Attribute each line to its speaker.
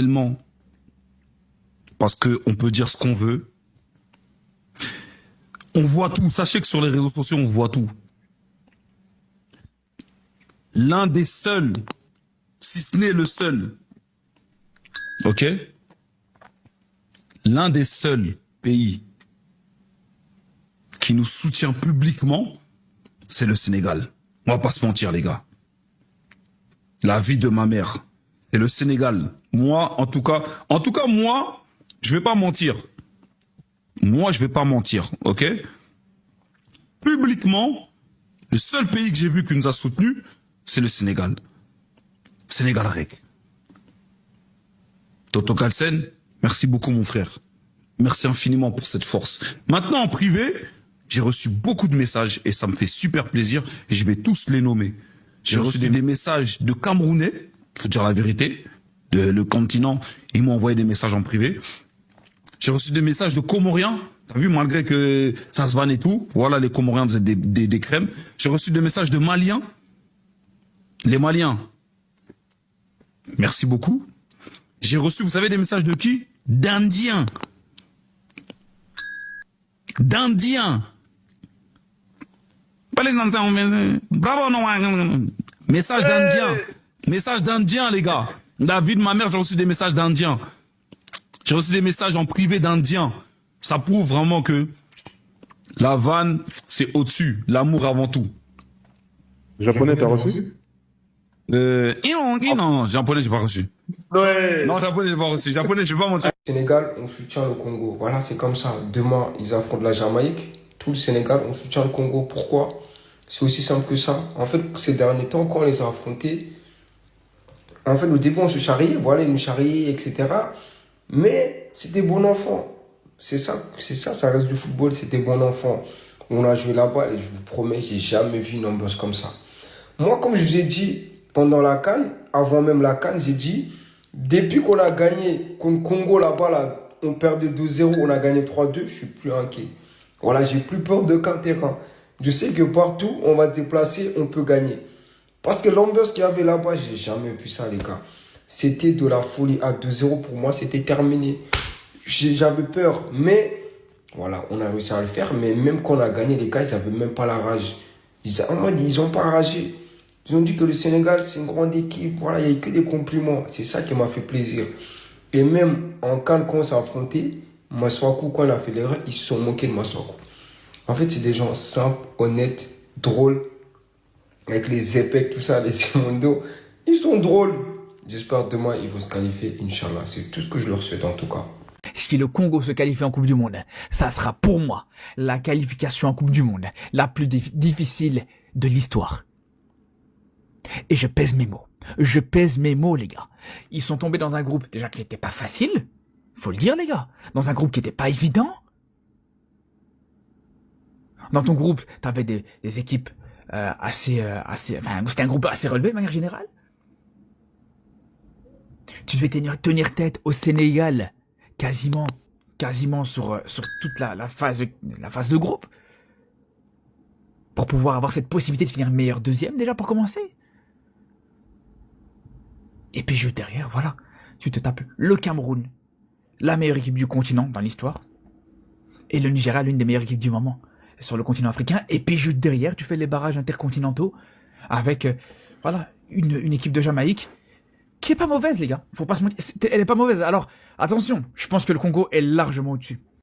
Speaker 1: Tellement, parce qu'on peut dire ce qu'on veut. On voit tout. Sachez que sur les réseaux sociaux, on voit tout. L'un des seuls, si ce n'est le seul, ok? L'un des seuls pays qui nous soutient publiquement, c'est le Sénégal. On va pas se mentir, les gars. La vie de ma mère, c'est le Sénégal. Moi, en tout cas, moi, je vais pas mentir. Moi, je vais pas mentir, ok? Publiquement, le seul pays que j'ai vu qui nous a soutenus, c'est le Sénégal. Sénégal Rec. Toto Kalsen, merci beaucoup, mon frère. Merci infiniment pour cette force. Maintenant, en privé, j'ai reçu beaucoup de messages et ça me fait super plaisir et je vais tous les nommer. J'ai reçu des messages de Camerounais, faut dire la vérité, le continent, ils m'ont envoyé des messages en privé. J'ai reçu des messages de Comoriens, t'as vu, malgré que ça se vanne et tout, voilà, les Comoriens faisaient des crèmes. J'ai reçu des messages de Maliens. Les Maliens, merci beaucoup. J'ai reçu, vous savez, des messages de qui? D'Indiens. D'Indiens. Pas les Indiens, mais... Bravo, non. Message d'Indiens. Message d'Indiens, les gars. David, ma mère, j'ai reçu des messages d'Indiens. J'ai reçu des messages en privé d'Indiens. Ça prouve vraiment que la vanne, c'est au-dessus. L'amour avant tout.
Speaker 2: Japonais, t'as reçu?
Speaker 1: Non, japonais, j'ai pas reçu.
Speaker 2: Ouais.
Speaker 1: Non, japonais, j'ai pas reçu. Japonais, je vais pas mentir.
Speaker 3: Sénégal, on soutient le Congo. Voilà, c'est comme ça. Demain, ils affrontent la Jamaïque. Tout le Sénégal, on soutient le Congo. Pourquoi? C'est aussi simple que ça. En fait, ces derniers temps, quand on les a affrontés, en fait, au début, on se charriait. Voilà, ils nous charriaient, etc. Mais c'était bon enfant. C'est ça, ça reste du football. C'était bon enfant. On a joué là-bas et je vous promets, j'ai jamais vu une ambiance comme ça. Moi, comme je vous ai dit, pendant la CAN, avant même la CAN, j'ai dit, depuis qu'on a gagné contre Congo là-bas, là, on perdait 2-0, on a gagné 3-2, je suis plus inquiet. Voilà, j'ai plus peur de qu'un terrain. Je sais que partout, on va se déplacer, on peut gagner. Parce que l'ambiance qu'il y avait là-bas, j'ai jamais vu ça, les gars. C'était de la folie. À 2-0, pour moi, c'était terminé. J'avais peur, mais voilà, on a réussi à le faire. Mais même quand on a gagné, les gars, ils n'avaient même pas la rage. Ils n'ont pas ragé. Ils ont dit que le Sénégal, c'est une grande équipe. Voilà, il n'y a eu que des compliments. C'est ça qui m'a fait plaisir. Et même en CAN, quand on s'est affronté, Maswaku, quand il a fait l'erreur, ils se sont moqués de Maswaku. En fait, c'est des gens simples, honnêtes, drôles, avec les épées, tout ça, les Simondo. Ils sont drôles. J'espère demain, ils vont se qualifier, Inch'Allah. C'est tout ce que je leur souhaite en tout cas.
Speaker 4: Si le Congo se qualifie en Coupe du Monde, ça sera pour moi la qualification en Coupe du Monde la plus difficile de l'histoire. Et je pèse mes mots. Je pèse mes mots, les gars. Ils sont tombés dans un groupe déjà qui n'était pas facile. Faut le dire, les gars. Dans un groupe qui n'était pas évident. Dans ton groupe, t'avais des équipes enfin, c'était un groupe assez relevé de manière générale. Tu devais tenir tête au Sénégal, quasiment sur toute la phase de groupe, pour pouvoir avoir cette possibilité de finir meilleur deuxième déjà pour commencer. Et puis juste derrière, voilà, tu te tapes le Cameroun, la meilleure équipe du continent dans l'histoire, et le Nigeria, l'une des meilleures équipes du moment sur le continent africain. Et puis juste derrière, tu fais les barrages intercontinentaux avec voilà une équipe de Jamaïque qui est pas mauvaise, les gars. Faut pas se mentir, elle est pas mauvaise. Alors attention, je pense que le Congo est largement au-dessus.